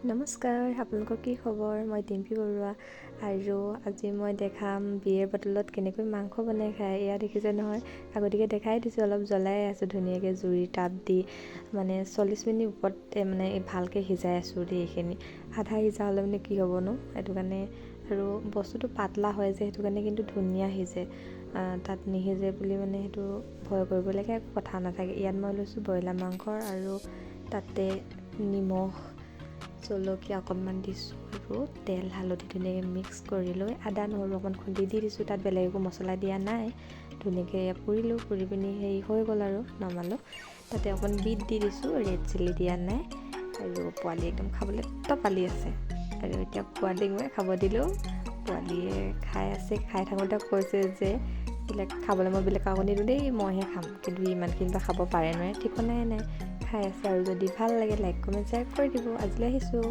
নমস্কাৰ, আপোনালোকৰ কি খবৰ? মই টিম্পী বৰুৱা আৰু আজি মই দেখাম বিয়েৰ বটলত কেনেকৈ মাংস বনাই খায়। এয়া দেখিছে নহয়, আগতীয়াকৈ দেখাই দিছোঁ, অলপ জ্বলাই আছোঁ ধুনীয়াকৈ জুইৰ তাপ দি, মানে 40 মিনিট ওপৰত ভালকৈ সিজাই আছোঁ দেই। এইখিনি আধা সিজা হ'লে মানে কি হ'বনো, সেইটো কাৰণে। আৰু বস্তুটো পাতলা হয় যে, সেইটো কাৰণে কিন্তু ধুনীয়া সিজে। তাত নিসিজে বুলি মানে সেইটো ভয় কৰিবলগীয়া একো কথা নাথাকে। ইয়াত মই লৈছোঁ ব্ৰইলাৰ মাংস আৰু তাতে নিমখ জলকীয়া অকণমান দিছোঁ আৰু তেল হালধি ধুনীয়াকৈ মিক্স কৰি লৈ আদা নহৰু অকণমান খুন্দি দি দিছোঁ। তাত বেলেগ একো মছলা দিয়া নাই। ধুনীয়াকৈ পুৰিলোঁ, পুৰি পিনি হেৰি হৈ গ'ল আৰু নমালোঁ। তাতে অকণমান বিট দি দিছোঁ, ৰেড চিলি দিয়া নাই। আৰু পোৱালি একদম খাবলৈ টপালি আছে। আৰু এতিয়া পোৱালিক মই খাব দিলোঁ, পোৱালীয়ে খাই আছে। খাই থাকোঁতে কৈছে যে এইবিলাক খাবলৈ মই বেলেগ কাকো নিদিওঁ দেই, মইহে খাম। কিন্তু ইমানখিনি বা খাব পাৰে নোৱাৰে, ঠিকনাই নাই। খাই আছে। আৰু যদি ভাল লাগে লাইক কমেণ্ট শ্বেয়াৰ কৰি দিব। আজিলৈ আহিছোঁ।